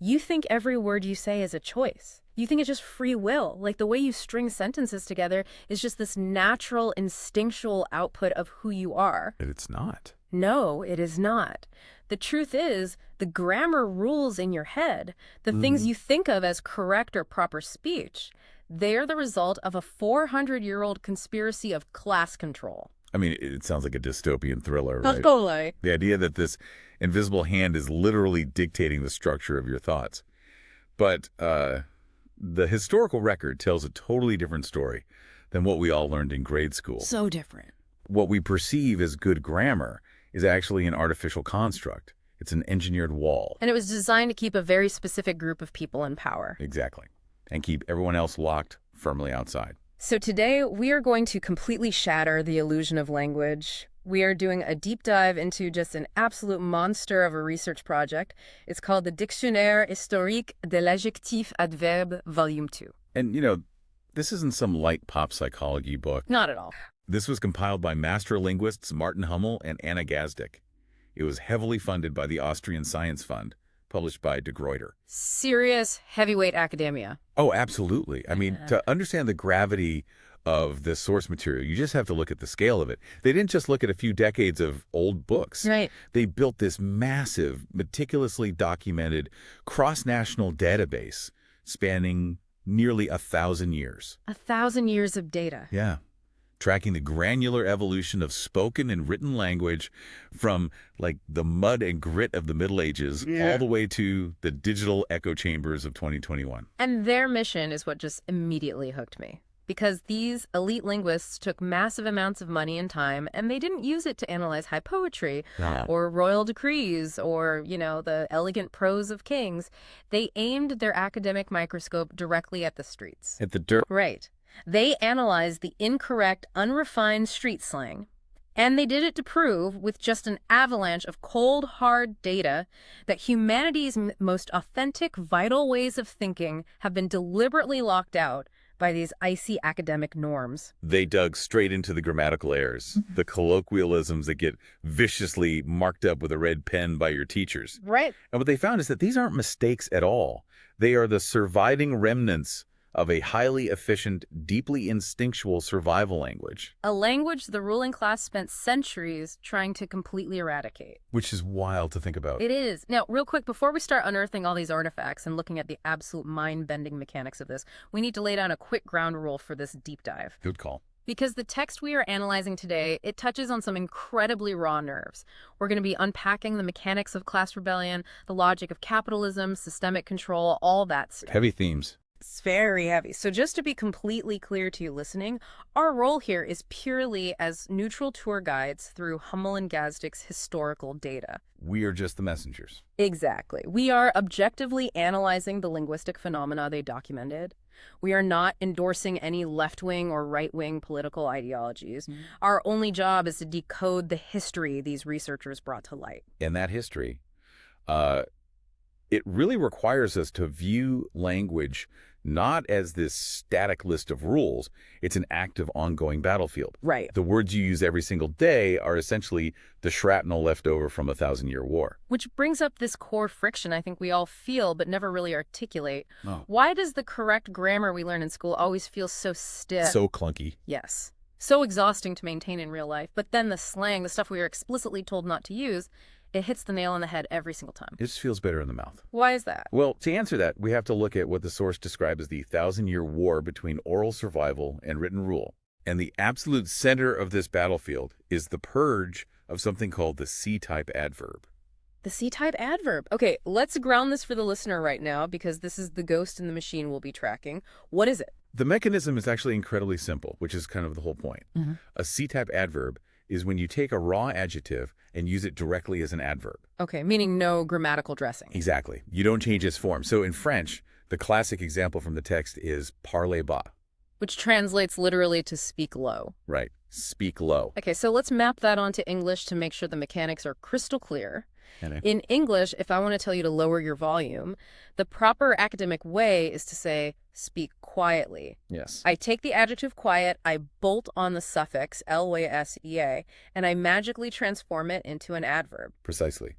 You think every word you say is a choice. You think it's just free will. Like the way you string sentences together is just this natural, instinctual output of who you are. But it's not. No, it is not. The truth is, the grammar rules in your head, the things you think of as correct or proper speech, they're the result of a 400-year-old conspiracy of class control. I mean, it sounds like a dystopian thriller, right? Totally. The idea that this invisible hand is literally dictating the structure of your thoughts. But the historical record tells a totally different story than what we all learned in grade school. So different. What we perceive as good grammar is actually an artificial construct. It's an engineered wall. And it was designed to keep a very specific group of people in power. Exactly. And keep everyone else locked firmly outside. So today, we are going to completely shatter the illusion of language. We are doing a deep dive into just an absolute monster of a research project. It's called the Dictionnaire historique de l'Adjective-Adverb, Volume 2. And, you know, this isn't some light pop psychology book. Not at all. This was compiled by master linguists Martin Hummel and Anna Gazdick. It was heavily funded by the Austrian Science Fund, published by De Gruyter. Serious heavyweight academia. Oh, absolutely. I mean, to understand the gravity of this source material, you just have to look at the scale of it. They didn't just look at a few decades of old books. Right. They built this massive, meticulously documented, cross-national database spanning nearly 1,000 years. 1,000 years of data. Yeah. Tracking the granular evolution of spoken and written language from, like, the mud and grit of the Middle Ages all the way to the digital echo chambers of 2021. And their mission is what just immediately hooked me. Because these elite linguists took massive amounts of money and time, and they didn't use it to analyze high poetry or royal decrees or, you know, the elegant prose of kings. They aimed their academic microscope directly at the streets. At the dirt. Right. They analyzed the incorrect, unrefined street slang, and they did it to prove, with just an avalanche of cold, hard data, that humanity's most authentic, vital ways of thinking have been deliberately locked out by these icy academic norms. They dug straight into the grammatical errors, the colloquialisms that get viciously marked up with a red pen by your teachers. Right. And what they found is that these aren't mistakes at all. They are the surviving remnants of a highly efficient, deeply instinctual survival language. A language the ruling class spent centuries trying to completely eradicate. Which is wild to think about. It is. Now, real quick, before we start unearthing all these artifacts and looking at the absolute mind-bending mechanics of this, we need to lay down a quick ground rule for this deep dive. Good call. Because the text we are analyzing today, it touches on some incredibly raw nerves. We're going to be unpacking the mechanics of class rebellion, the logic of capitalism, systemic control, all that stuff. Heavy themes. It's very heavy. So just to be completely clear to you listening, our role here is purely as neutral tour guides through Hummel and Gazdick's historical data. We are just the messengers. Exactly. We are objectively analyzing the linguistic phenomena they documented. We are not endorsing any left-wing or right-wing political ideologies. Our only job is to decode the history these researchers brought to light. And that history, it really requires us to view language not as this static list of rules. It's an active, ongoing battlefield. Right. The words you use every single day are essentially the shrapnel left over from a 1,000-year war. Which brings up this core friction I think we all feel but never really articulate. Oh. Why does the correct grammar we learn in school always feel so stiff? So clunky. Yes. So exhausting to maintain in real life. But then the slang, the stuff we were explicitly told not to use, it hits the nail on the head every single time. It just feels better in the mouth. Why is that? Well, to answer that, we have to look at what the source describes as the 1,000-year war between oral survival and written rule. And the absolute center of this battlefield is the purge of something called the C-type adverb. The C-type adverb. Okay, let's ground this for the listener right now because this is the ghost in the machine we'll be tracking. What is it? The mechanism is actually incredibly simple, which is kind of the whole point. A C-type adverb is when you take a raw adjective and use it directly as an adverb. Okay, meaning no grammatical dressing. Exactly. You don't change its form. So in French, the classic example from the text is parler bas. Which translates literally to speak low. Right. Speak low. Okay, so let's map that onto English to make sure the mechanics are crystal clear. In English, if I want to tell you to lower your volume, the proper academic way is to say, speak quietly. Yes. I take the adjective quiet, I bolt on the suffix L-Y-S-E-A, and I magically transform it into an adverb. Precisely.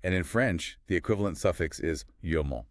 And in French, the equivalent suffix is yomon.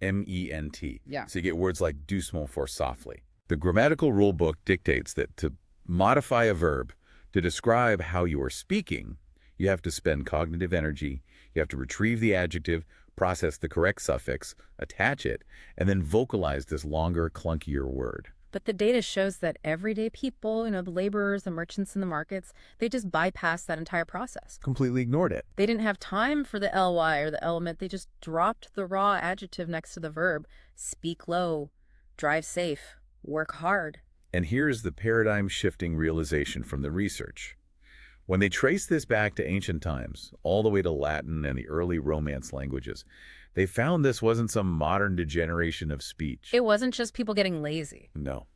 M-E-N-T. Yeah. So you get words like doucement for softly. The grammatical rule book dictates that to modify a verb to describe how you are speaking, you have to spend cognitive energy, you have to retrieve the adjective, process the correct suffix, attach it, and then vocalize this longer, clunkier word. But the data shows that everyday people, the laborers, the merchants in the markets, they just bypassed that entire process. Completely ignored it. They didn't have time for the ly or the element. They just dropped the raw adjective next to the verb. Speak low, drive safe, work hard. And here's the paradigm-shifting realization from the research. When they trace this back to ancient times, all the way to Latin and the early Romance languages, they found this wasn't some modern degeneration of speech. It wasn't just people getting lazy. No.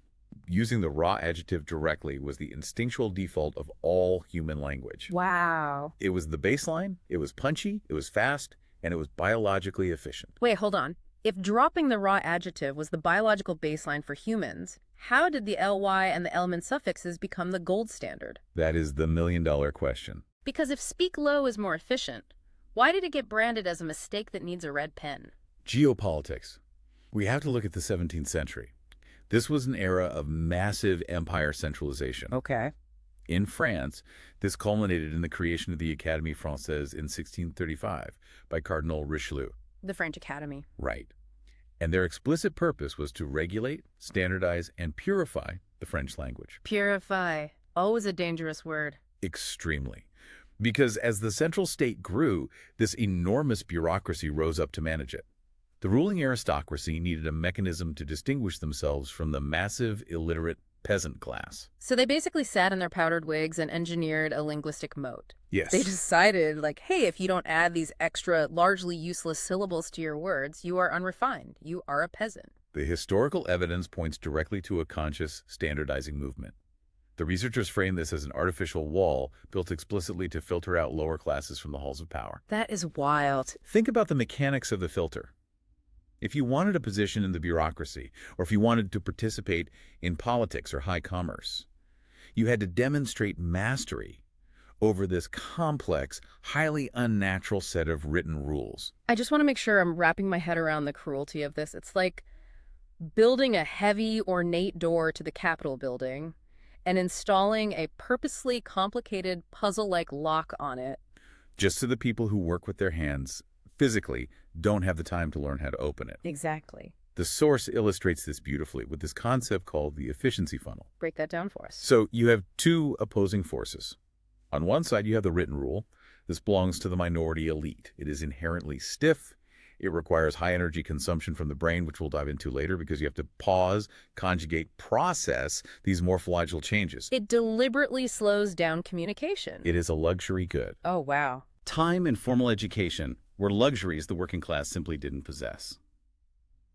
Using the raw adjective directly was the instinctual default of all human language. Wow. It was the baseline, it was punchy, it was fast, and it was biologically efficient. Wait, hold on. If dropping the raw adjective was the biological baseline for humans, how did the ly and the element suffixes become the gold standard? That is the million-dollar question. Because if speak low is more efficient, why did it get branded as a mistake that needs a red pen? Geopolitics. We have to look at the 17th century. This was an era of massive empire centralization. Okay. In France, this culminated in the creation of the Académie Française in 1635 by Cardinal Richelieu. The French Academy. Right. And their explicit purpose was to regulate, standardize, and purify the French language. Purify. Always a dangerous word. Extremely. Because as the central state grew, this enormous bureaucracy rose up to manage it. The ruling aristocracy needed a mechanism to distinguish themselves from the massive, illiterate peasant class. So they basically sat in their powdered wigs and engineered a linguistic moat. Yes. They decided, hey, if you don't add these extra, largely useless syllables to your words, you are unrefined. You are a peasant. The historical evidence points directly to a conscious, standardizing movement. The researchers frame this as an artificial wall built explicitly to filter out lower classes from the halls of power. That is wild. Think about the mechanics of the filter. If you wanted a position in the bureaucracy, or if you wanted to participate in politics or high commerce, you had to demonstrate mastery over this complex, highly unnatural set of written rules. I just want to make sure I'm wrapping my head around the cruelty of this. It's like building a heavy, ornate door to the Capitol building and installing a purposely complicated puzzle-like lock on it. Just so the people who work with their hands physically don't have the time to learn how to open it. Exactly. The source illustrates this beautifully with this concept called the efficiency funnel. Break that down for us. So you have two opposing forces. On one side, you have the written rule. This belongs to the minority elite. It is inherently stiff. It requires high energy consumption from the brain, which we'll dive into later, because you have to pause, conjugate, process these morphological changes. It deliberately slows down communication. It is a luxury good. Oh, wow. Time and formal education were luxuries the working class simply didn't possess.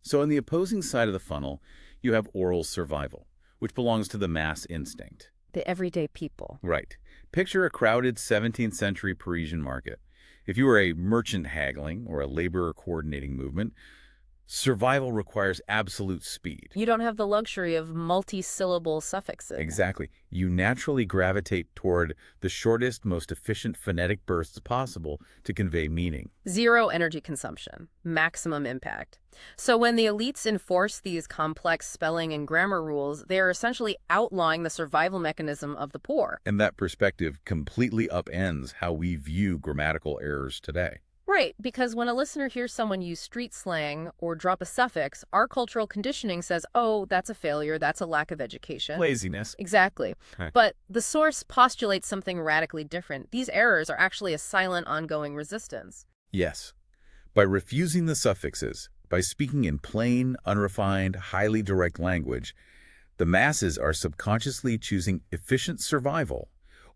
So on the opposing side of the funnel, you have oral survival, which belongs to the mass instinct. The everyday people. Right. Picture a crowded 17th century Parisian market. If you were a merchant haggling or a laborer coordinating movement, survival requires absolute speed. You don't have the luxury of multi-syllable suffixes. Exactly. You naturally gravitate toward the shortest, most efficient phonetic bursts possible to convey meaning. Zero energy consumption, maximum impact. So when the elites enforce these complex spelling and grammar rules, they are essentially outlawing the survival mechanism of the poor. And that perspective completely upends how we view grammatical errors today. Right, because when a listener hears someone use street slang or drop a suffix, our cultural conditioning says, oh, that's a failure, that's a lack of education. Laziness. Exactly. Right. But the source postulates something radically different. These errors are actually a silent, ongoing resistance. Yes. By refusing the suffixes, by speaking in plain, unrefined, highly direct language, the masses are subconsciously choosing efficient survival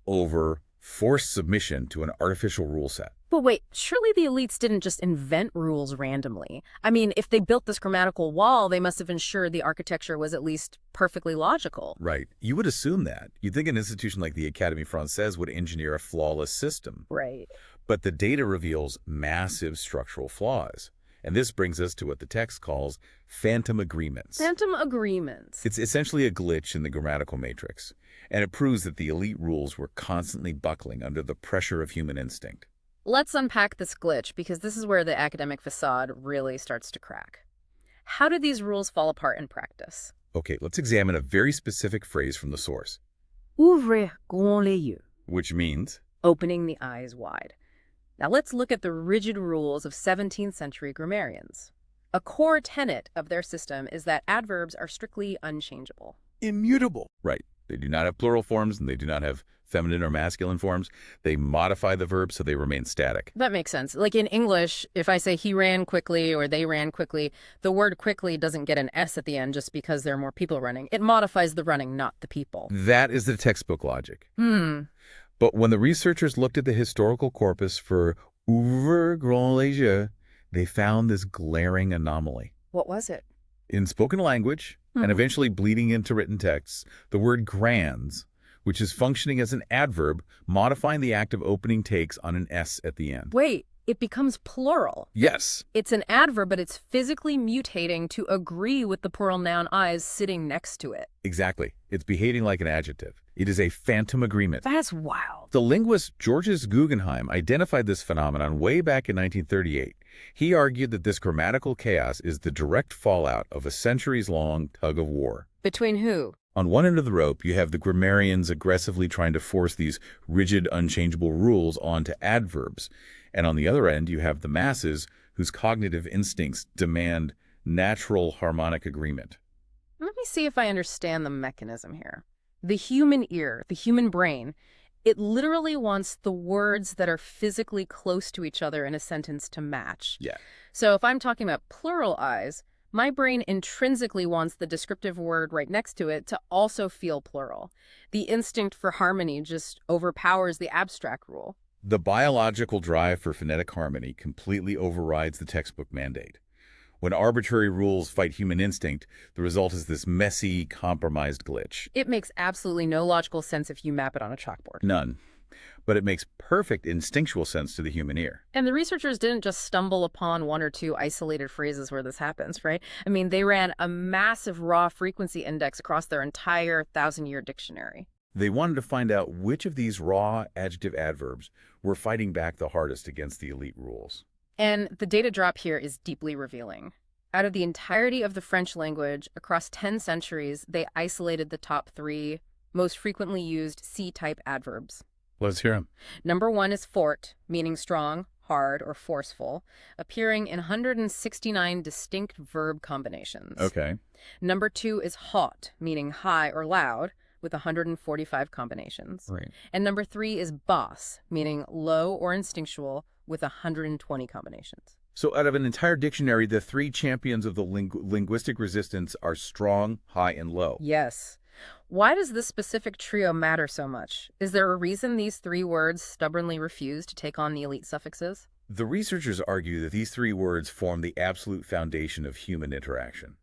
over forced submission to an artificial rule set. But wait, surely the elites didn't just invent rules randomly. I mean, if they built this grammatical wall, they must have ensured the architecture was at least perfectly logical. Right. You would assume that. You'd think an institution like the Académie Française would engineer a flawless system. Right. But the data reveals massive structural flaws. And this brings us to what the text calls phantom agreements. Phantom agreements. It's essentially a glitch in the grammatical matrix, and it proves that the elite rules were constantly buckling under the pressure of human instinct. Let's unpack this glitch, because this is where the academic facade really starts to crack. How do these rules fall apart in practice? Okay, let's examine a very specific phrase from the source, Ouvrez grand les yeux, which means, opening the eyes wide. Now let's look at the rigid rules of 17th century grammarians. A core tenet of their system is that adverbs are strictly unchangeable. immutable. Right. They do not have plural forms, and they do not have feminine or masculine forms. They modify the verb so they remain static. That makes sense. Like in English, if I say he ran quickly or they ran quickly, the word quickly doesn't get an S at the end just because there are more people running. It modifies the running, not the people. That is the textbook logic. But when the researchers looked at the historical corpus for ouvre grand les yeux, they found this glaring anomaly. What was it? In spoken language, and eventually bleeding into written texts, the word grands, which is functioning as an adverb, modifying the act of opening takes on an S at the end. Wait, it becomes plural. Yes. It's an adverb, but it's physically mutating to agree with the plural noun eyes sitting next to it. Exactly. It's behaving like an adjective. It is a phantom agreement. That's wild. The linguist Georges Guggenheim identified this phenomenon way back in 1938. He argued that this grammatical chaos is the direct fallout of a centuries-long tug-of-war. Between who? On one end of the rope, you have the grammarians aggressively trying to force these rigid, unchangeable rules onto adverbs. And on the other end, you have the masses whose cognitive instincts demand natural harmonic agreement. Let me see if I understand the mechanism here. The human ear, the human brain, it literally wants the words that are physically close to each other in a sentence to match. Yeah. So if I'm talking about plural eyes, my brain intrinsically wants the descriptive word right next to it to also feel plural. The instinct for harmony just overpowers the abstract rule. The biological drive for phonetic harmony completely overrides the textbook mandate. When arbitrary rules fight human instinct, the result is this messy, compromised glitch. It makes absolutely no logical sense if you map it on a chalkboard. None. But it makes perfect instinctual sense to the human ear. And the researchers didn't just stumble upon one or two isolated phrases where this happens, right? I mean, they ran a massive raw frequency index across their entire 1,000-year dictionary. They wanted to find out which of these raw adjective-adverbs were fighting back the hardest against the elite rules. And the data drop here is deeply revealing. Out of the entirety of the French language, across 10 centuries, they isolated the top 3 most frequently used C-type adverbs. Let's hear them. Number 1 is fort, meaning strong, hard, or forceful, appearing in 169 distinct verb combinations. Okay. Number 2 is haut, meaning high or loud, with 145 combinations. Right. And number 3 is basse, meaning low or instinctual, with 120 combinations. So out of an entire dictionary, the 3 champions of the linguistic resistance are strong, high, and low. Yes. Why does this specific trio matter so much? Is there a reason these 3 words stubbornly refuse to take on the elite suffixes? The researchers argue that these 3 words form the absolute foundation of human interaction.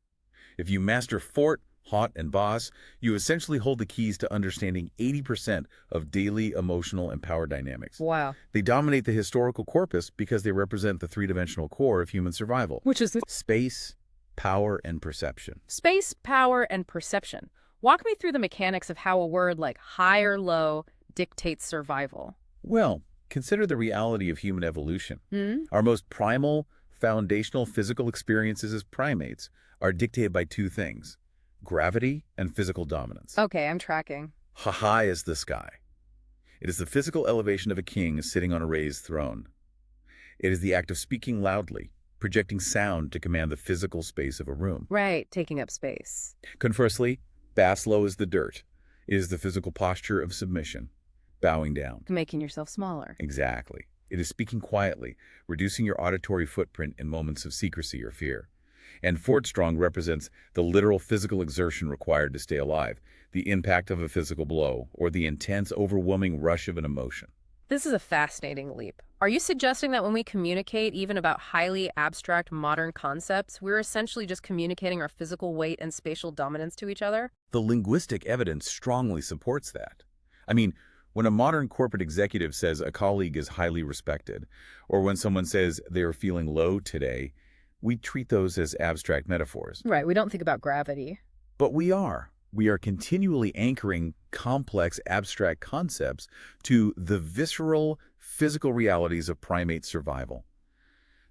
If you master fort, haut, and basse, you essentially hold the keys to understanding 80% of daily emotional and power dynamics. Wow. They dominate the historical corpus because they represent the 3-dimensional core of human survival. Which is Space, power, and perception. space, power, and perception. Walk me through the mechanics of how a word like high or low dictates survival. Well, consider the reality of human evolution. Our most primal, foundational physical experiences as primates are dictated by 2 things: gravity and physical dominance. Okay, I'm tracking. High is the sky. It is the physical elevation of a king sitting on a raised throne. It is the act of speaking loudly, projecting sound to command the physical space of a room. Right, taking up space. Conversely, low is the dirt. It is the physical posture of submission, bowing down. Making yourself smaller. Exactly. It is speaking quietly, reducing your auditory footprint in moments of secrecy or fear. And fort strong represents the literal physical exertion required to stay alive, the impact of a physical blow, or the intense, overwhelming rush of an emotion. This is a fascinating leap. Are you suggesting that when we communicate even about highly abstract modern concepts, we're essentially just communicating our physical weight and spatial dominance to each other? The linguistic evidence strongly supports that. I mean, when a modern corporate executive says a colleague is highly respected, or when someone says they are feeling low today, we treat those as abstract metaphors. Right, we don't think about gravity. But we are. We are continually anchoring complex abstract concepts to the visceral, physical realities of primate survival.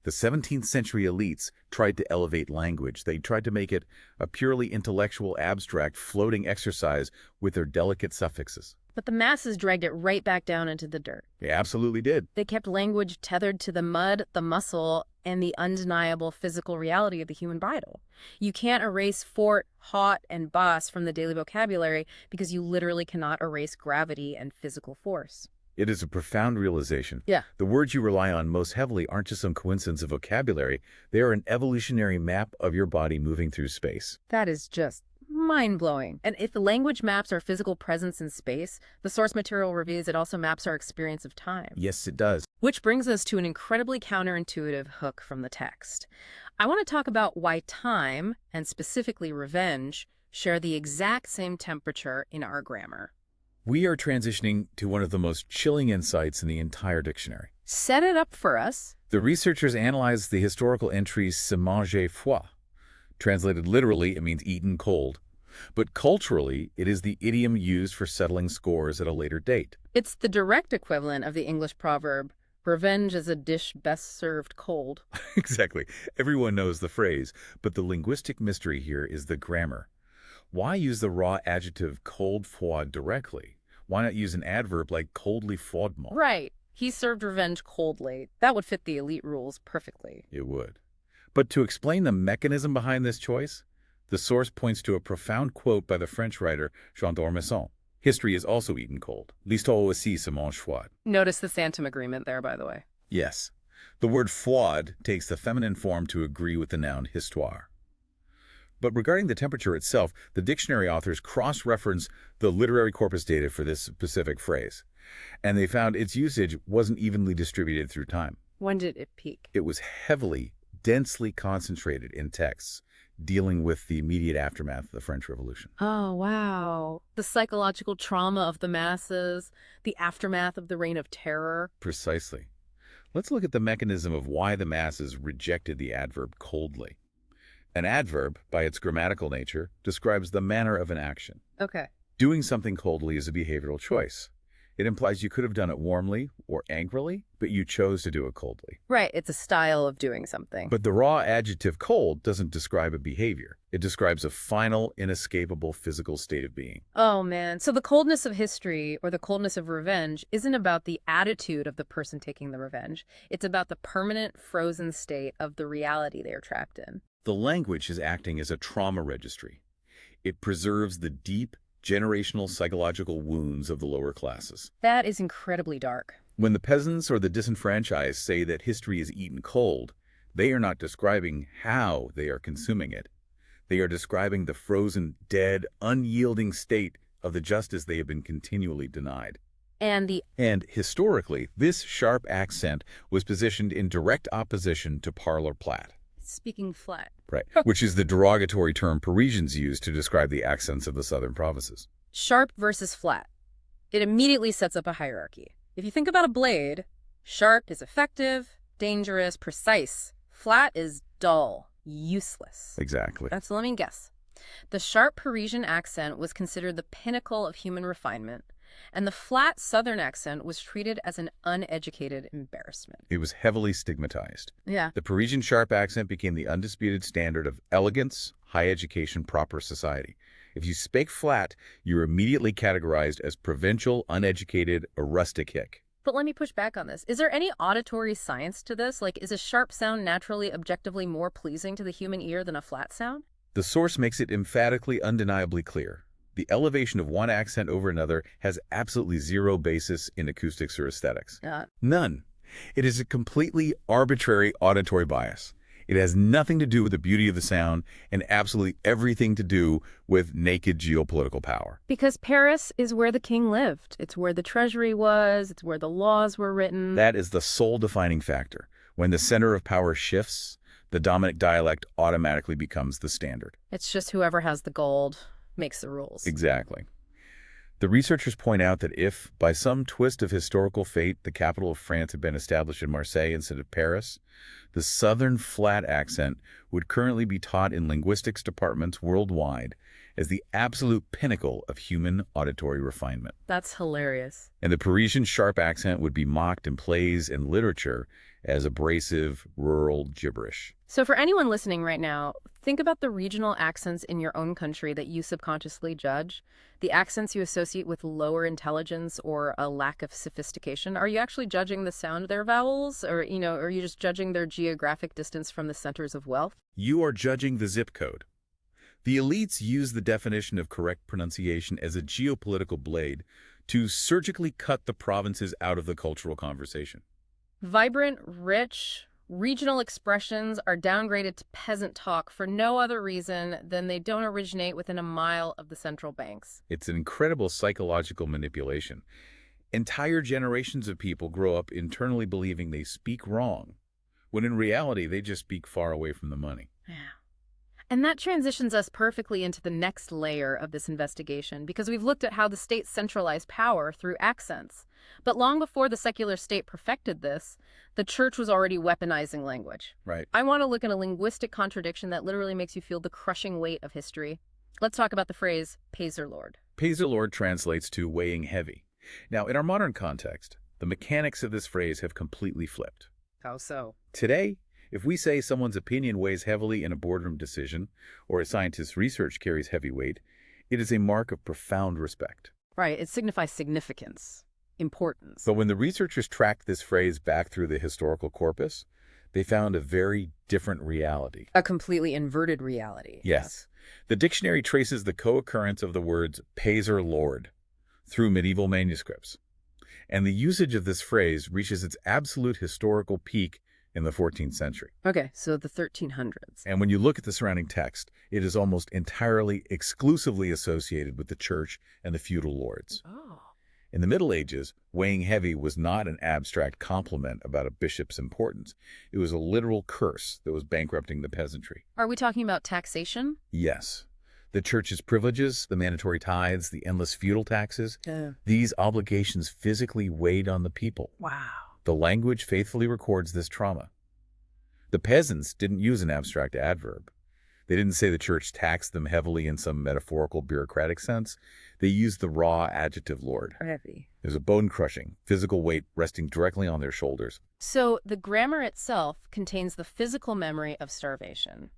The 17th century elites tried to elevate language. They tried to make it a purely intellectual, abstract, floating exercise with their delicate suffixes. But the masses dragged it right back down into the dirt. They absolutely did. They kept language tethered to the mud, the muscle, and the undeniable physical reality of the human vital. You can't erase fort, hot, and boss from the daily vocabulary because you literally cannot erase gravity and physical force. It is a profound realization. Yeah. The words you rely on most heavily aren't just some coincidence of vocabulary. They are an evolutionary map of your body moving through space. That is just mind-blowing. And if the language maps our physical presence in space, the source material reveals it also maps our experience of time. Yes, it does. Which brings us to an incredibly counterintuitive hook from the text. I want to talk about why time, and specifically revenge, share the exact same temperature in our grammar. We are transitioning to one of the most chilling insights in the entire dictionary. Set it up for us. The researchers analyzed the historical entry "se manger froid." Translated literally, it means eaten cold. But culturally, it is the idiom used for settling scores at a later date. It's the direct equivalent of the English proverb, "Revenge is a dish best served cold." Exactly. Everyone knows the phrase, but the linguistic mystery here is the grammar. Why use the raw adjective cold froid directly? Why not use an adverb like coldly froidement? Right. He served revenge coldly. That would fit the elite rules perfectly. It would. But to explain the mechanism behind this choice, the source points to a profound quote by the French writer Jean d'Ormesson. History is also eaten cold. L'histoire aussi se mange froid. Notice the Santum agreement there, by the way. Yes. The word froid takes the feminine form to agree with the noun histoire. But regarding the temperature itself, the dictionary authors cross-reference the literary corpus data for this specific phrase, and they found its usage wasn't evenly distributed through time. When did it peak? It was heavily, densely concentrated in texts dealing with the immediate aftermath of the French Revolution. Oh, wow. The psychological trauma of the masses, the aftermath of the Reign of Terror. Precisely. Let's look at the mechanism of why the masses rejected the adverb coldly. An adverb, by its grammatical nature, describes the manner of an action. Okay. Doing something coldly is a behavioral choice. It implies you could have done it warmly or angrily, but you chose to do it coldly. Right, it's a style of doing something. But the raw adjective cold doesn't describe a behavior. It describes a final, inescapable physical state of being. Oh, man. So the coldness of history, or the coldness of revenge, isn't about the attitude of the person taking the revenge. It's about the permanent, frozen state of the reality they are trapped in. The language is acting as a trauma registry. It preserves the deep, generational psychological wounds of the lower classes. That is incredibly dark. When the peasants or the disenfranchised say that history is eaten cold, they are not describing how they are consuming it. They are describing the frozen, dead, unyielding state of the justice they have been continually denied. And historically, this sharp accent was positioned in direct opposition to parlor plat. speaking flat. Right, which is the derogatory term Parisians use to describe the accents of the southern provinces. Sharp versus flat. It immediately sets up a hierarchy. If you think about a blade, sharp is effective, dangerous, precise. Flat is dull, useless. Exactly. So let me guess. The sharp Parisian accent was considered the pinnacle of human refinement, and the flat Southern accent was treated as an uneducated embarrassment. It was heavily stigmatized. Yeah. The Parisian sharp accent became the undisputed standard of elegance, high education, proper society. If you spake flat, you were immediately categorized as provincial, uneducated, a rustic hick. But let me push back on this. Is there any auditory science to this? Like, is a sharp sound naturally, objectively more pleasing to the human ear than a flat sound? The source makes it emphatically, undeniably clear. The elevation of one accent over another has absolutely zero basis in acoustics or aesthetics. None. It is a completely arbitrary auditory bias. It has nothing to do with the beauty of the sound and absolutely everything to do with naked geopolitical power. Because Paris is where the king lived. It's where the treasury was. It's where the laws were written. That is the sole defining factor. When the center of power shifts, the dominant dialect automatically becomes the standard. It's just whoever has the gold makes the rules. Exactly. The researchers point out that if, by some twist of historical fate, the capital of France had been established in Marseille instead of Paris, the southern flat accent would currently be taught in linguistics departments worldwide as the absolute pinnacle of human auditory refinement. That's hilarious. And the Parisian sharp accent would be mocked in plays and literature as abrasive, rural gibberish. So for anyone listening right now, think about the regional accents in your own country that you subconsciously judge, the accents you associate with lower intelligence or a lack of sophistication. Are you actually judging the sound of their vowels, or, are you just judging their geographic distance from the centers of wealth? You are judging the zip code. The elites use the definition of correct pronunciation as a geopolitical blade to surgically cut the provinces out of the cultural conversation. Vibrant, rich, regional expressions are downgraded to peasant talk for no other reason than they don't originate within a mile of the central banks. It's an incredible psychological manipulation. Entire generations of people grow up internally believing they speak wrong, when in reality they just speak far away from the money. Yeah. And that transitions us perfectly into the next layer of this investigation, because we've looked at how the state centralized power through accents. But long before the secular state perfected this, the church was already weaponizing language. Right. I want to look at a linguistic contradiction that literally makes you feel the crushing weight of history. Let's talk about the phrase, "Paser Lord." Paser Lord translates to weighing heavy. Now, in our modern context, the mechanics of this phrase have completely flipped. How so? Today, if we say someone's opinion weighs heavily in a boardroom decision, or a scientist's research carries heavy weight, it is a mark of profound respect. Right, it signifies significance, importance. But when the researchers tracked this phrase back through the historical corpus, they found a very different reality. A completely inverted reality. Yes. The dictionary traces the co-occurrence of the words "paser lord" through medieval manuscripts. And the usage of this phrase reaches its absolute historical peak in the 14th century. Okay, so the 1300s. And when you look at the surrounding text, it is almost entirely exclusively associated with the church and the feudal lords. Oh. In the Middle Ages, weighing heavy was not an abstract compliment about a bishop's importance. It was a literal curse that was bankrupting the peasantry. Are we talking about taxation? Yes. The church's privileges, the mandatory tithes, the endless feudal taxes, these obligations physically weighed on the people. Wow. The language faithfully records this trauma. The peasants didn't use an abstract adverb. They didn't say the church taxed them heavily in some metaphorical bureaucratic sense. They used the raw adjective lord. Heavy. There's a bone-crushing, physical weight resting directly on their shoulders. So the grammar itself contains the physical memory of starvation,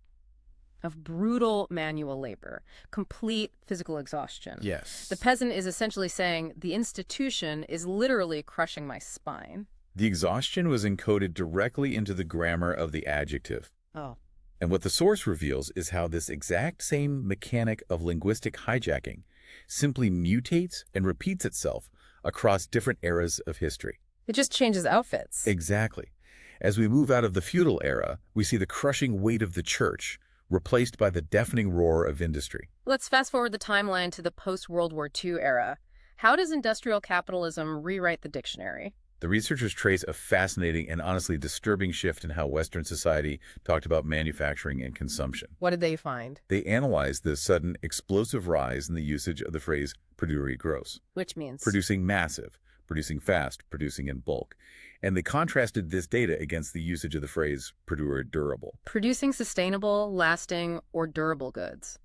of brutal manual labor, complete physical exhaustion. Yes. The peasant is essentially saying, the institution is literally crushing my spine. The exhaustion was encoded directly into the grammar of the adjective. Oh. And what the source reveals is how this exact same mechanic of linguistic hijacking simply mutates and repeats itself across different eras of history. It just changes outfits. Exactly. As we move out of the feudal era, we see the crushing weight of the church replaced by the deafening roar of industry. Let's fast forward the timeline to the post-World War II era. How does industrial capitalism rewrite the dictionary? The researchers trace a fascinating and honestly disturbing shift in how Western society talked about manufacturing and consumption. What did they find? They analyzed the sudden explosive rise in the usage of the phrase produire gross. Which means? Producing massive, producing fast, producing in bulk. And they contrasted this data against the usage of the phrase produire durable. Producing sustainable, lasting, or durable goods.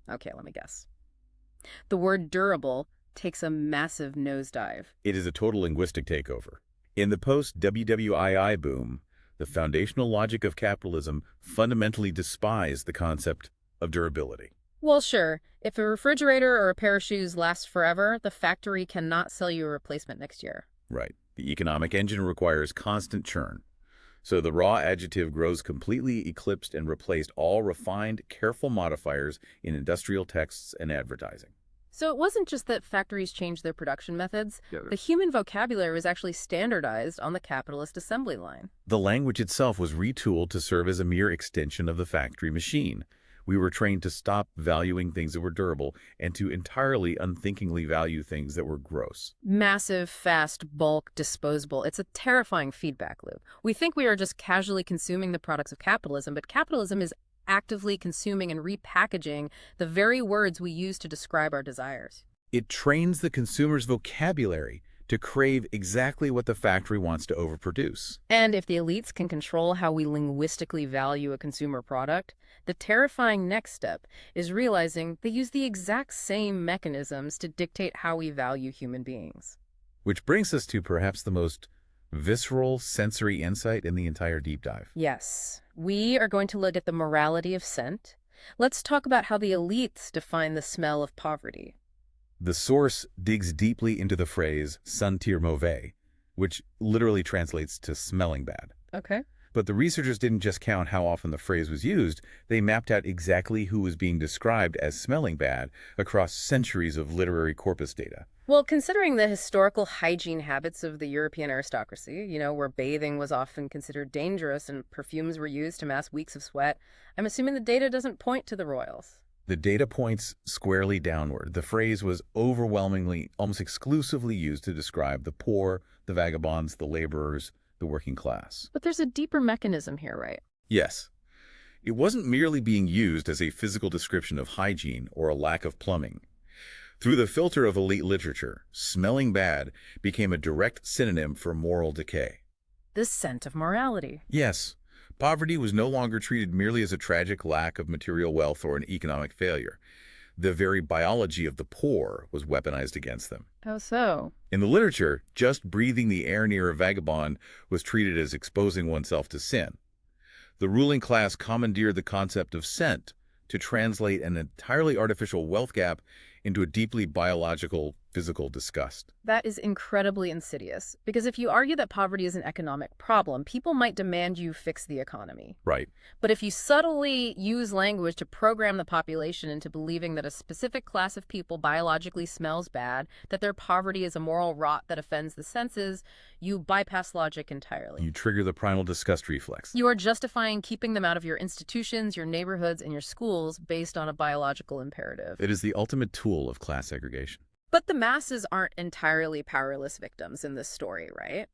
Okay, let me guess. The word durable takes a massive nosedive. It is a total linguistic takeover. In the post-WWII boom, the foundational logic of capitalism fundamentally despised the concept of durability. Well, sure. If a refrigerator or a pair of shoes lasts forever, the factory cannot sell you a replacement next year. Right. The economic engine requires constant churn. So the raw adjective grows completely eclipsed and replaced all refined, careful modifiers in industrial texts and advertising. So it wasn't just that factories changed their production methods. The human vocabulary was actually standardized on the capitalist assembly line. The language itself was retooled to serve as a mere extension of the factory machine. We were trained to stop valuing things that were durable and to entirely unthinkingly value things that were gross. Massive, fast, bulk, disposable. It's a terrifying feedback loop. We think we are just casually consuming the products of capitalism, but capitalism is actively consuming and repackaging the very words we use to describe our desires. It trains the consumer's vocabulary to crave exactly what the factory wants to overproduce. And if the elites can control how we linguistically value a consumer product, the terrifying next step is realizing they use the exact same mechanisms to dictate how we value human beings. Which brings us to perhaps the most Visceral sensory insight in the entire deep dive. Yes, we are going to look at the morality of scent. Let's talk about how the elites define the smell of poverty. The source digs deeply into the phrase sentir mauvais, which literally translates to smelling bad. Okay. But the researchers didn't just count how often the phrase was used, they mapped out exactly who was being described as smelling bad across centuries of literary corpus data. Well, considering the historical hygiene habits of the European aristocracy, where bathing was often considered dangerous and perfumes were used to mask weeks of sweat, I'm assuming the data doesn't point to the royals. The data points squarely downward. The phrase was overwhelmingly, almost exclusively used to describe the poor, the vagabonds, the laborers, the working class. But there's a deeper mechanism here, right? Yes. It wasn't merely being used as a physical description of hygiene or a lack of plumbing. Through the filter of elite literature, smelling bad became a direct synonym for moral decay. The scent of morality. Yes, poverty was no longer treated merely as a tragic lack of material wealth or an economic failure. The very biology of the poor was weaponized against them. How so? In the literature, just breathing the air near a vagabond was treated as exposing oneself to sin. The ruling class commandeered the concept of scent to translate an entirely artificial wealth gap into a deeply biological, physical disgust. That is incredibly insidious, because if you argue that poverty is an economic problem, people might demand you fix the economy. Right. But if you subtly use language to program the population into believing that a specific class of people biologically smells bad, that their poverty is a moral rot that offends the senses, you bypass logic entirely. You trigger the primal disgust reflex. You are justifying keeping them out of your institutions, your neighborhoods, and your schools based on a biological imperative. It is the ultimate tool of class segregation. But the masses aren't entirely powerless victims in this story, right?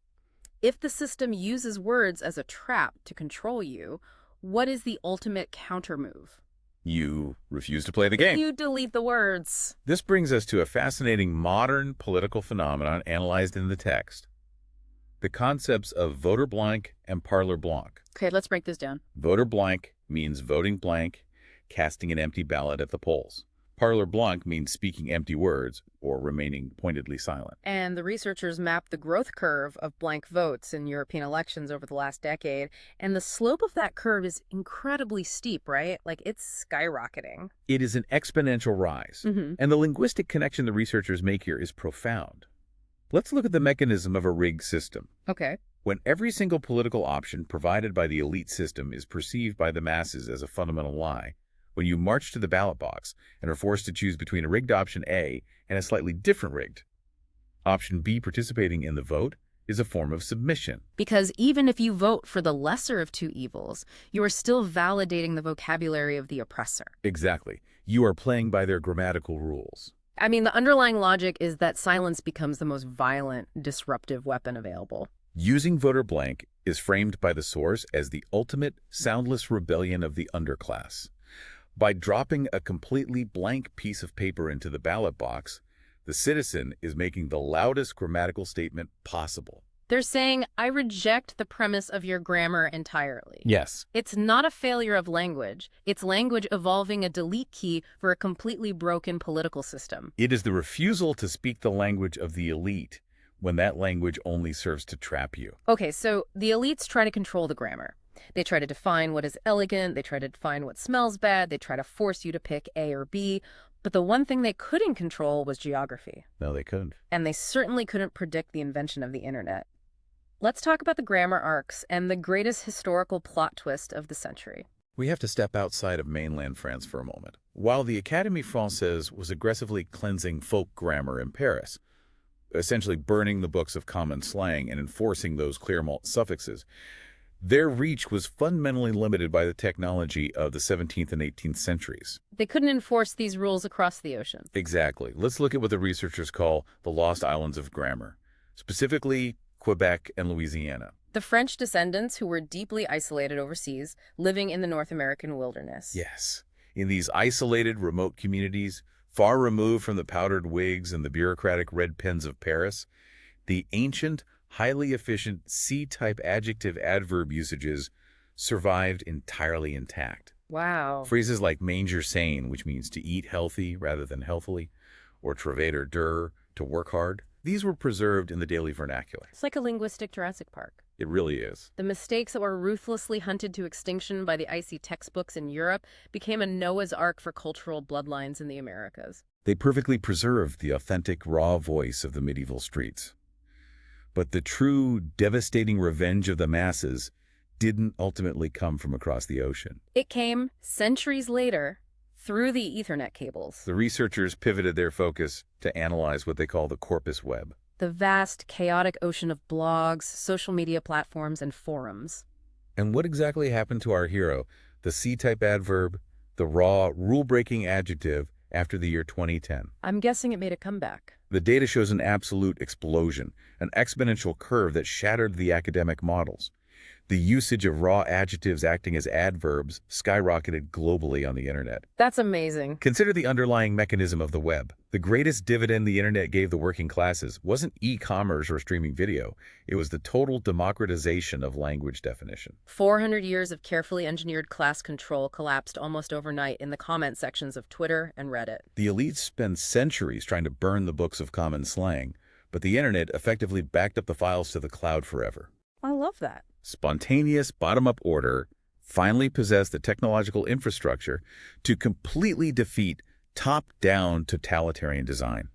If the system uses words as a trap to control you, what is the ultimate countermove? You refuse to play the game. You delete the words. This brings us to a fascinating modern political phenomenon analyzed in the text. The concepts of voter blank and parlor blanc. Okay, let's break this down. Voter blank means voting blank, casting an empty ballot at the polls. Parlor blanc means speaking empty words or remaining pointedly silent. And the researchers mapped the growth curve of blank votes in European elections over the last decade, and the slope of that curve is incredibly steep, right? Like, it's skyrocketing. It is an exponential rise, and the linguistic connection the researchers make here is profound. Let's look at the mechanism of a rigged system. Okay. When every single political option provided by the elite system is perceived by the masses as a fundamental lie, when you march to the ballot box and are forced to choose between a rigged option A and a slightly different rigged option B participating in the vote is a form of submission. Because even if you vote for the lesser of two evils, you are still validating the vocabulary of the oppressor. Exactly. You are playing by their grammatical rules. I mean, the underlying logic is that silence becomes the most violent, disruptive weapon available. Using voter blank is framed by the source as the ultimate soundless rebellion of the underclass. By dropping a completely blank piece of paper into the ballot box, the citizen is making the loudest grammatical statement possible. They're saying, I reject the premise of your grammar entirely. Yes. It's not a failure of language. It's language evolving a delete key for a completely broken political system. It is the refusal to speak the language of the elite when that language only serves to trap you. Okay, so the elites try to control the grammar. They try to define what is elegant, they try to define what smells bad, they try to force you to pick A or B, but the one thing they couldn't control was geography. No, they couldn't. And they certainly couldn't predict the invention of the internet. Let's talk about the grammar arcs and the greatest historical plot twist of the century. We have to step outside of mainland France for a moment. While the Académie Française was aggressively cleansing folk grammar in Paris, essentially burning the books of common slang and enforcing those Clermont suffixes, their reach was fundamentally limited by the technology of the 17th and 18th centuries. They couldn't enforce these rules across the ocean. Exactly. Let's look at what the researchers call the lost islands of grammar, specifically Quebec and Louisiana. The French descendants who were deeply isolated overseas, living in the North American wilderness. Yes. In these isolated, remote communities, far removed from the powdered wigs and the bureaucratic red pens of Paris, the ancient, highly efficient C-type adjective-adverb usages survived entirely intact. Wow. Phrases like manger sain, which means to eat healthy rather than healthily, or travailler dur, to work hard, These were preserved in the daily vernacular. It's like a linguistic Jurassic Park. It really is. The mistakes that were ruthlessly hunted to extinction by the icy textbooks in Europe became a Noah's Ark for cultural bloodlines in the Americas. They perfectly preserved the authentic, raw voice of the medieval streets. But the true, devastating revenge of the masses didn't ultimately come from across the ocean. It came centuries later through the Ethernet cables, The researchers pivoted their focus to analyze what they call the corpus web. the vast, chaotic ocean of blogs, social media platforms, and forums. And what exactly happened to our hero, the C-type adverb, the raw, rule-breaking adjective, after the year 2010? I'm guessing it made a comeback. The data shows an absolute explosion, an exponential curve that shattered the academic models. The usage of raw adjectives acting as adverbs skyrocketed globally on the internet. That's amazing. Consider the underlying mechanism of the web. The greatest dividend the internet gave the working classes wasn't e-commerce or streaming video. It was the total democratization of language definition. 400 years of carefully engineered class control collapsed almost overnight in the comment sections of Twitter and Reddit. The elites spent centuries trying to burn the books of common slang, but the internet effectively backed up the files to the cloud forever. I love that. Spontaneous, bottom-up order finally possessed the technological infrastructure to completely defeat top-down totalitarian design.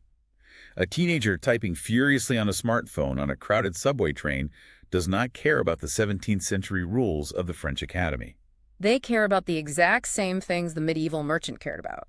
A teenager typing furiously on a smartphone on a crowded subway train does not care about the 17th century rules of the French Academy. They care about the exact same things the medieval merchant cared about: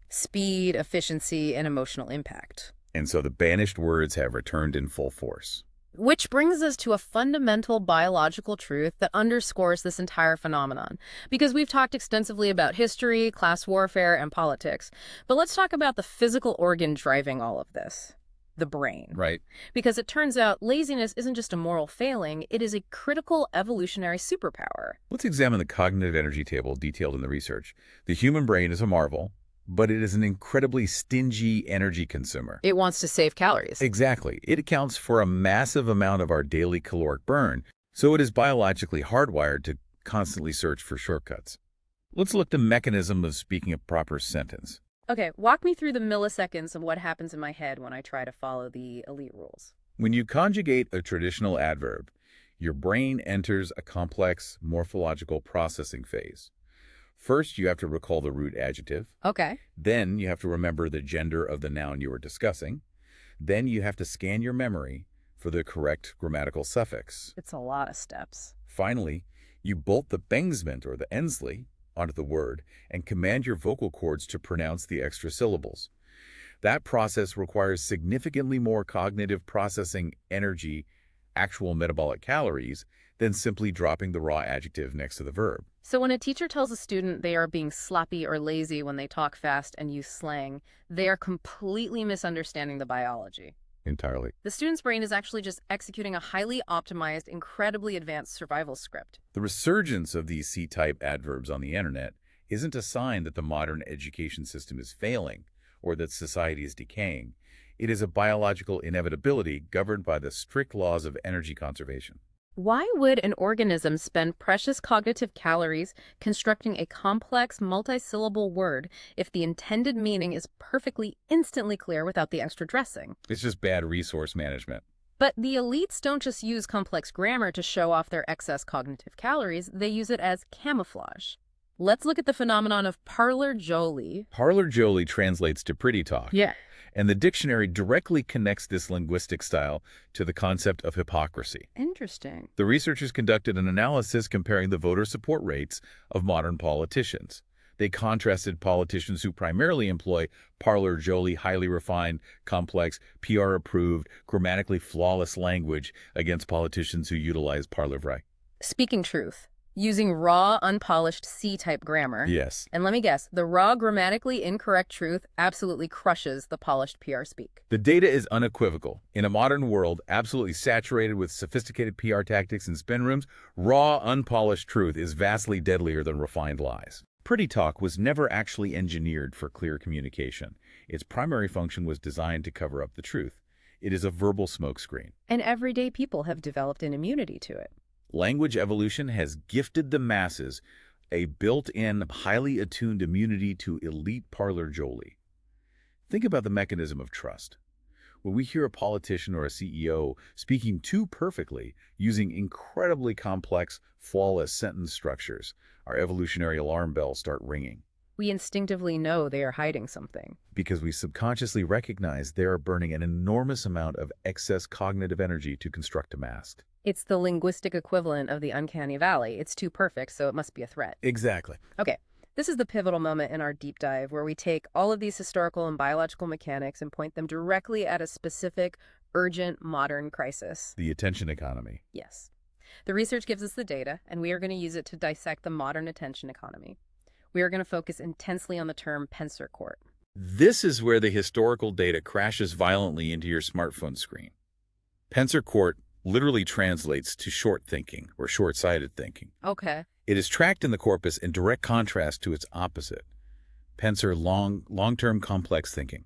speed, efficiency, and emotional impact. And so the banished words have returned in full force. Which brings us to a fundamental biological truth that underscores this entire phenomenon. Because we've talked extensively about history, class warfare, and politics, but let's talk about the physical organ driving all of this: the brain. Right. Because it turns out laziness isn't just a moral failing, it is a critical evolutionary superpower. Let's examine the cognitive energy table detailed in the research. The human brain is a marvel, but it is an incredibly stingy energy consumer. It wants to save calories. Exactly. It accounts for a massive amount of our daily caloric burn, so it is biologically hardwired to constantly search for shortcuts. Let's look at the mechanism of speaking a proper sentence. Okay, walk me through the milliseconds of what happens in my head when I try to follow the elite rules. When you conjugate a traditional adverb, your brain enters a complex morphological processing phase. First, you have to recall the root adjective. Okay. Then you have to remember the gender of the noun you were discussing. Then you have to scan your memory for the correct grammatical suffix. It's a lot of steps. Finally, you bolt the Bengsment or the Ensley onto the word and command your vocal cords to pronounce the extra syllables. That process requires significantly more cognitive processing energy, actual metabolic calories, than simply dropping the raw adjective next to the verb. So when a teacher tells a student they are being sloppy or lazy when they talk fast and use slang, they are completely misunderstanding the biology. Entirely. The student's brain is actually just executing a highly optimized, incredibly advanced survival script. The resurgence of these C-type adverbs on the internet isn't a sign that the modern education system is failing or that society is decaying. It is a biological inevitability governed by the strict laws of energy conservation. Why would an organism spend precious cognitive calories constructing a complex, multi-syllable word if the intended meaning is perfectly, instantly clear without the extra dressing? It's just bad resource management. But the elites don't just use complex grammar to show off their excess cognitive calories, they use it as camouflage. Let's look at the phenomenon of parlor jolie. Parlor jolie translates to pretty talk. Yeah. And the dictionary directly connects this linguistic style to the concept of hypocrisy. Interesting. The researchers conducted an analysis comparing the voter support rates of modern politicians. They contrasted politicians who primarily employ parlor jolie, highly refined, complex, PR-approved, grammatically flawless language against politicians who utilize parlor vrai. Speaking truth. Using raw, unpolished C-type grammar. Yes. And let me guess, the raw, grammatically incorrect truth absolutely crushes the polished PR speak. The data is unequivocal. In a modern world absolutely saturated with sophisticated PR tactics and spin rooms, raw, unpolished truth is vastly deadlier than refined lies. Pretty talk was never actually engineered for clear communication. Its primary function was designed to cover up the truth. It is a verbal smokescreen. And everyday people have developed an immunity to it. Language evolution has gifted the masses a built-in, highly attuned immunity to elite parlor jolie. Think about the mechanism of trust. When we hear a politician or a CEO speaking too perfectly, using incredibly complex, flawless sentence structures, our evolutionary alarm bells start ringing We instinctively know they are hiding something. because we subconsciously recognize they are burning an enormous amount of excess cognitive energy to construct a mask. It's the linguistic equivalent of the uncanny valley. It's too perfect, so it must be a threat. Exactly. Okay, this is the pivotal moment in our deep dive where we take all of these historical and biological mechanics and point them directly at a specific, urgent, modern crisis. The attention economy. Yes. The research gives us the data, and we are going to use it to dissect the modern attention economy. We are going to focus intensely on the term pensor court. This is where the historical data crashes violently into your smartphone screen. Pensor court literally translates to short thinking or short-sighted thinking. Okay. It is tracked in the corpus in direct contrast to its opposite, pensor long-term complex thinking.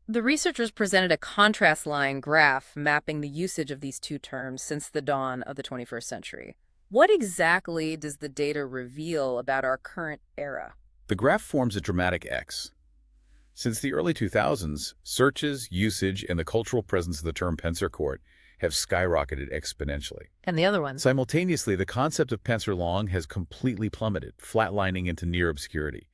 The researchers presented a contrast line graph mapping the usage of these two terms since the dawn of the 21st century. What exactly does the data reveal about our current era? The graph forms a dramatic X. Since the early 2000s, searches, usage, and the cultural presence of the term pensor court have skyrocketed exponentially. And the other one? Simultaneously, the concept of pensor long has completely plummeted, flatlining into near obscurity.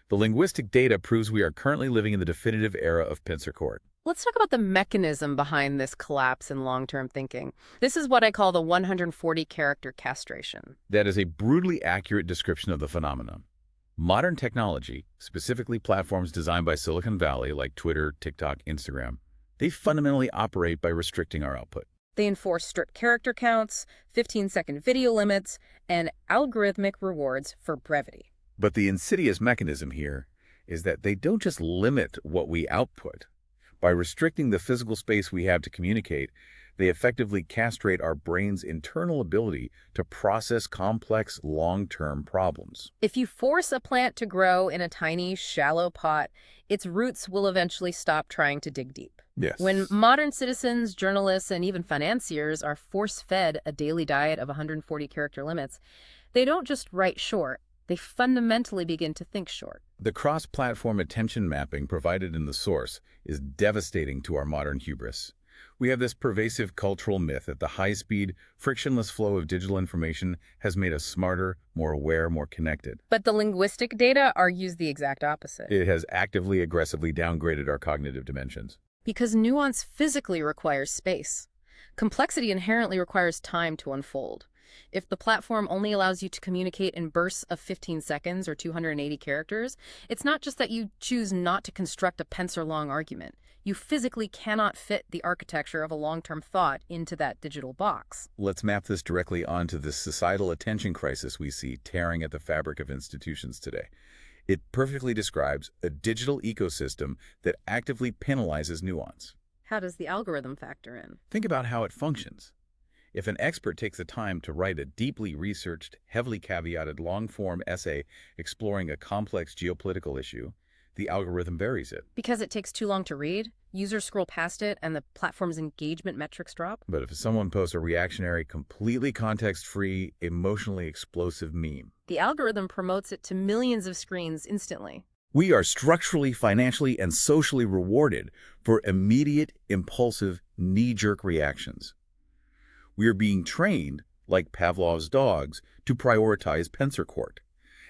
The linguistic data proves we are currently living in the definitive era of pensor court. Let's talk about the mechanism behind this collapse in long-term thinking. This is what I call the 140-character castration. That is a brutally accurate description of the phenomenon. Modern technology, specifically platforms designed by Silicon Valley like Twitter, TikTok, Instagram, they fundamentally operate by restricting our output. They enforce strict character counts, 15-second video limits, and algorithmic rewards for brevity. But the insidious mechanism here is that they don't just limit what we output. By restricting the physical space we have to communicate, they effectively castrate our brain's internal ability to process complex, long-term problems. If you force a plant to grow in a tiny, shallow pot, its roots will eventually stop trying to dig deep. Yes. When modern citizens, journalists, and even financiers are force-fed a daily diet of 140 character limits, they don't just write short, they fundamentally begin to think short. The cross-platform attention mapping provided in the source is devastating to our modern hubris. We have this pervasive cultural myth that the high-speed, frictionless flow of digital information has made us smarter, more aware, more connected. But the linguistic data argues the exact opposite. It has actively, aggressively downgraded our cognitive dimensions. Because nuance physically requires space. Complexity inherently requires time to unfold. If the platform only allows you to communicate in bursts of 15 seconds or 280 characters, it's not just that you choose not to construct a pensor-long argument. You physically cannot fit the architecture of a long-term thought into that digital box. Let's map this directly onto the societal attention crisis we see tearing at the fabric of institutions today. It perfectly describes a digital ecosystem that actively penalizes nuance. How does the algorithm factor in? Think about how it functions. If an expert takes the time to write a deeply researched, heavily caveated long-form essay exploring a complex geopolitical issue, the algorithm buries it. Because it takes too long to read, users scroll past it, and the platform's engagement metrics drop? But if someone posts a reactionary, completely context-free, emotionally explosive meme, the algorithm promotes it to millions of screens instantly. we are structurally, financially, and socially rewarded for immediate, impulsive, knee-jerk reactions. We are being trained, like Pavlov's dogs, to prioritize pensor court,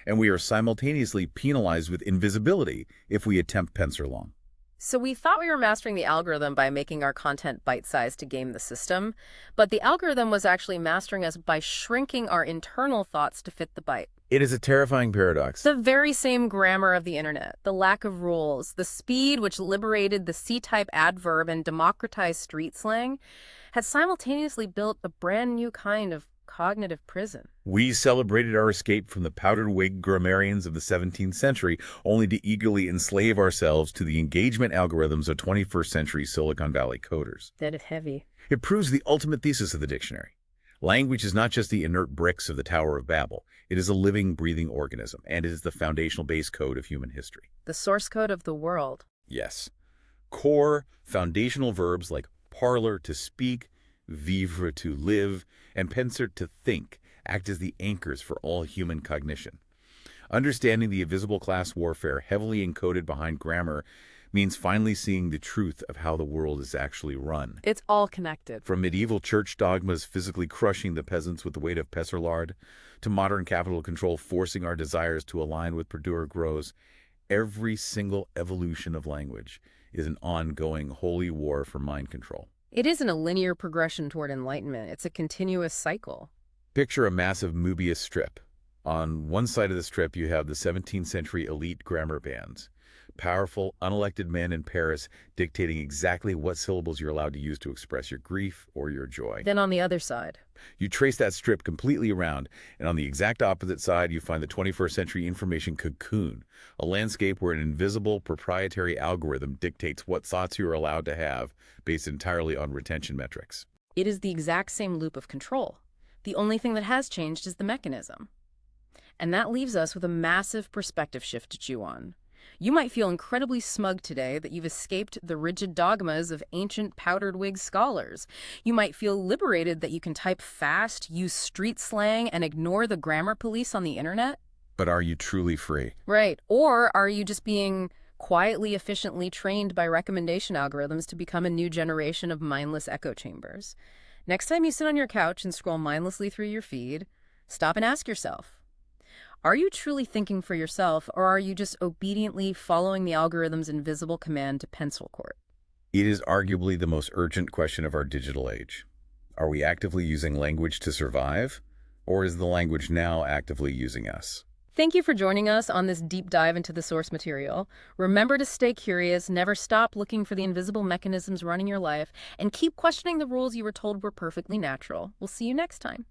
and we are simultaneously penalized with invisibility if we attempt pensor long. So we thought we were mastering the algorithm by making our content bite-sized to game the system, but the algorithm was actually mastering us by shrinking our internal thoughts to fit the bite. It is a terrifying paradox. The very same grammar of the internet, the lack of rules, the speed which liberated the C-type adverb and democratized street slang, has simultaneously built a brand new kind of cognitive prison. We celebrated our escape from the powdered-wig grammarians of the 17th century, only to eagerly enslave ourselves to the engagement algorithms of 21st century Silicon Valley coders. That is heavy. It proves the ultimate thesis of the dictionary. Language is not just the inert bricks of the Tower of Babel. It is a living, breathing organism, and it is the foundational base code of human history. The source code of the world. Yes. Core, foundational verbs like parlor, to speak, vivre, to live, and pensar, to think, act as the anchors for all human cognition. Understanding the invisible class warfare heavily encoded behind grammar means finally seeing the truth of how the world is actually run. It's all connected. From medieval church dogmas physically crushing the peasants with the weight of pesarlard, to modern capital control forcing our desires to align with Perdure Gros, every single evolution of language is an ongoing holy war for mind control. It isn't a linear progression toward enlightenment. It's a continuous cycle. Picture a massive Mobius strip. On one side of the strip, you have the 17th century elite grammar bands. Powerful, unelected men in Paris dictating exactly what syllables you're allowed to use to express your grief or your joy. Then on the other side, You trace that strip completely around, and on the exact opposite side, you find the 21st century information cocoon, a landscape where an invisible proprietary algorithm dictates what thoughts you are allowed to have based entirely on retention metrics. it is the exact same loop of control. The only thing that has changed is the mechanism. And that leaves us with a massive perspective shift to chew on. You might feel incredibly smug today that you've escaped the rigid dogmas of ancient powdered wig scholars. You might feel liberated that you can type fast, use street slang, and ignore the grammar police on the internet. But are you truly free? Right. Or are you just being quietly, efficiently trained by recommendation algorithms to become a new generation of mindless echo chambers? Next time you sit on your couch and scroll mindlessly through your feed, stop and ask yourself, are you truly thinking for yourself, or are you just obediently following the algorithm's invisible command to pencil court? It is arguably the most urgent question of our digital age. Are we actively using language to survive, or is the language now actively using us? Thank you for joining us on this deep dive into the source material. Remember to stay curious, never stop looking for the invisible mechanisms running your life, and keep questioning the rules you were told were perfectly natural. We'll see you next time.